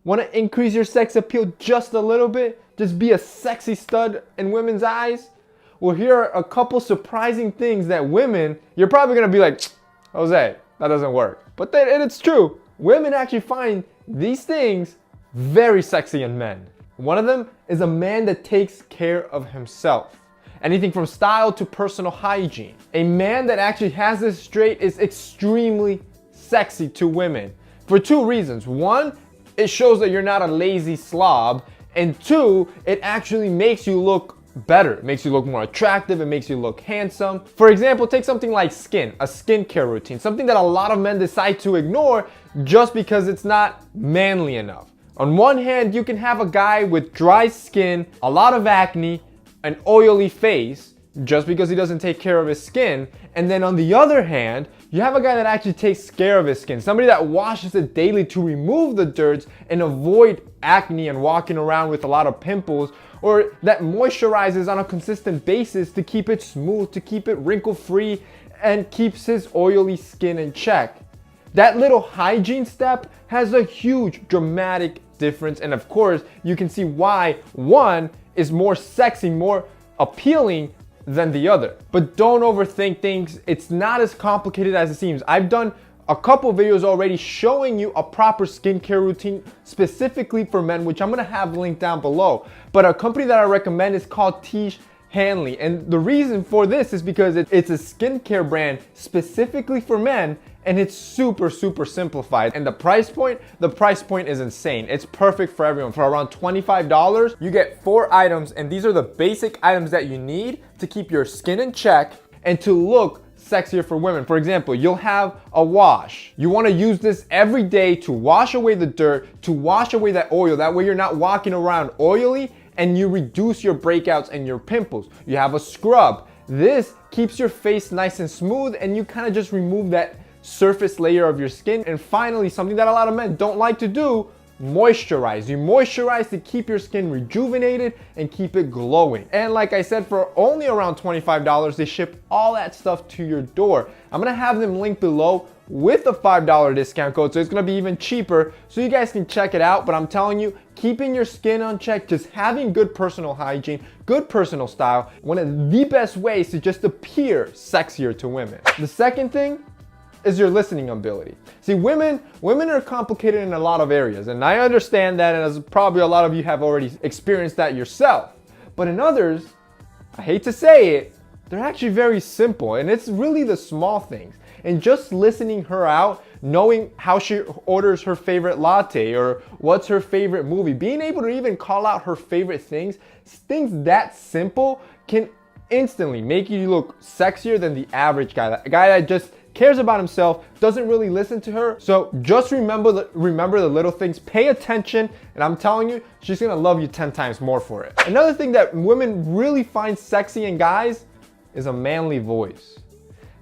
Want to increase your sex appeal just a little bit? Just be a sexy stud in women's eyes? Well, here are a couple surprising things that women, you're probably going to be like, Jose, that doesn't work. But then it's true. Women actually find these things very sexy in men. One of them is a man that takes care of himself. Anything from style to personal hygiene. A man that actually has this straight is extremely sexy to women for two reasons. One, it shows that you're not a lazy slob. And two, it actually makes you look better. It makes you look more attractive. It makes you look handsome. For example, take something like skin, a skincare routine, something that a lot of men decide to ignore just because it's not manly enough. On one hand, you can have a guy with dry skin, a lot of acne, an oily face, just because he doesn't take care of his skin. And then on the other hand, you have a guy that actually takes care of his skin, somebody that washes it daily to remove the dirt and avoid acne and walking around with a lot of pimples, or that moisturizes on a consistent basis to keep it smooth, to keep it wrinkle-free, and keeps his oily skin in check. That little hygiene step has a huge dramatic difference, and of course, you can see why one is more sexy, more appealing than the other. But don't overthink things. It's not as complicated as it seems. I've done a couple videos already showing you a proper skincare routine specifically for men, which I'm gonna have linked down below. But a company that I recommend is called Tiege Hanley. And the reason for this is because it's a skincare brand specifically for men, and it's super simplified. And the price point is insane. It's perfect for everyone. For around $25, you get 4 items, and these are the basic items that you need to keep your skin in check and to look sexier for women. For example, you'll have a wash. You want to use this every day to wash away the dirt, to wash away that oil. That way you're not walking around oily, and you reduce your breakouts and your pimples. You have a scrub. This keeps your face nice and smooth, and you kind of just remove that surface layer of your skin. And finally, something that a lot of men don't like to do, moisturize. You moisturize to keep your skin rejuvenated and keep it glowing. And like I said, for only around $25, they ship all that stuff to your door. I'm gonna have them linked below with a $5 discount code, so it's gonna be even cheaper, so you guys can check it out. But I'm telling you, keeping your skin on check, just having good personal hygiene, good personal style, one of the best ways to just appear sexier to women. The second thing is your listening ability. See, women are complicated in a lot of areas, and I understand that, and as probably a lot of you have already experienced that yourself. But in others, I hate to say it, they're actually very simple, and it's really the small things. And just listening her out, knowing how she orders her favorite latte or what's her favorite movie, being able to even call out her favorite things that simple can instantly make you look sexier than the average guy. A guy that just cares about himself, doesn't really listen to her. So just remember the little things, pay attention, and I'm telling you, she's gonna love you 10 times more for it. Another thing that women really find sexy in guys is a manly voice.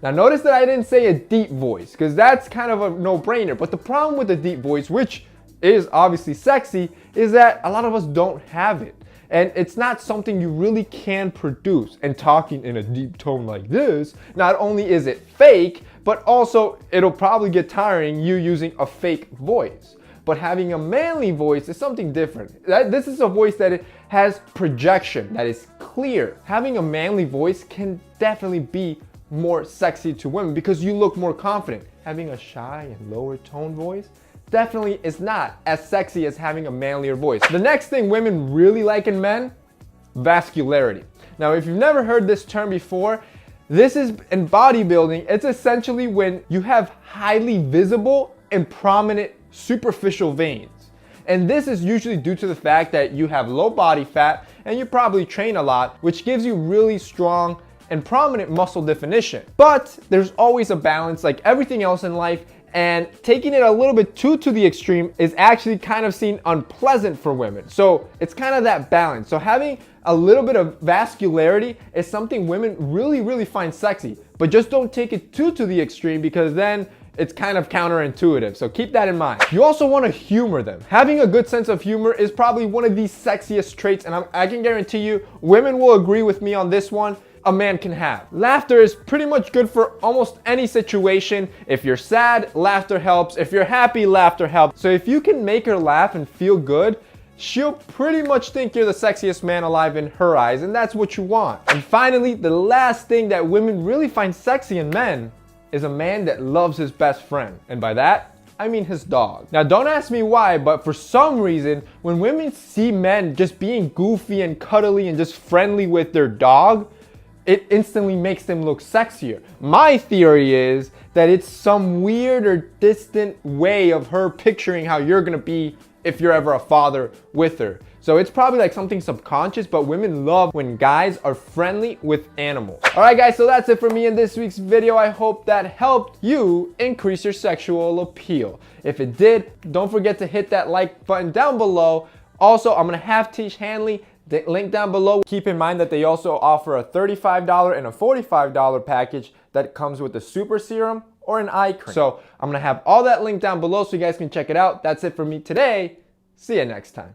Now notice that I didn't say a deep voice, because that's kind of a no-brainer. But the problem with the deep voice, which is obviously sexy, is that a lot of us don't have it. And it's not something you really can produce. And talking in a deep tone like this, not only is it fake, but also it'll probably get tiring you using a fake voice. But having a manly voice is something different. This is a voice that it has projection, that is clear. Having a manly voice can definitely be more sexy to women because you look more confident. Having a shy and lower tone voice definitely is not as sexy as having a manlier voice. The next thing women really like in men, vascularity. Now, if you've never heard this term before, this is in bodybuilding. It's essentially when you have highly visible and prominent superficial veins. And this is usually due to the fact that you have low body fat and you probably train a lot, which gives you really strong and prominent muscle definition. But there's always a balance, like everything else in life, and taking it a little bit too to the extreme is actually kind of seen unpleasant for women. So it's kind of that balance. So having a little bit of vascularity is something women really find sexy, but just don't take it too to the extreme, because then it's kind of counterintuitive. So keep that in mind. You also want to humor them. Having a good sense of humor is probably one of the sexiest traits, and I can guarantee you women will agree with me on this one. a man can have. Laughter is pretty much good for almost any situation. If you're sad, laughter helps. If you're happy, laughter helps. So if you can make her laugh and feel good, she'll pretty much think you're the sexiest man alive in her eyes, and that's what you want. And finally, the last thing that women really find sexy in men is a man that loves his best friend. And by that, I mean his dog. Now don't ask me why, but for some reason, when women see men just being goofy and cuddly and just friendly with their dog, it instantly makes them look sexier. My theory is that it's some weird or distant way of her picturing how you're gonna be if you're ever a father with her. So it's probably like something subconscious, but women love when guys are friendly with animals. All right, guys, so that's it for me in this week's video. I hope that helped you increase your sexual appeal. If it did, don't forget to hit that like button down below. Also, I'm gonna have Tish Hanley, the link down below. Keep in mind that they also offer a $35 and a $45 package that comes with a super serum or an eye cream. So I'm gonna have all that linked down below so you guys can check it out. That's it for me today. See you next time.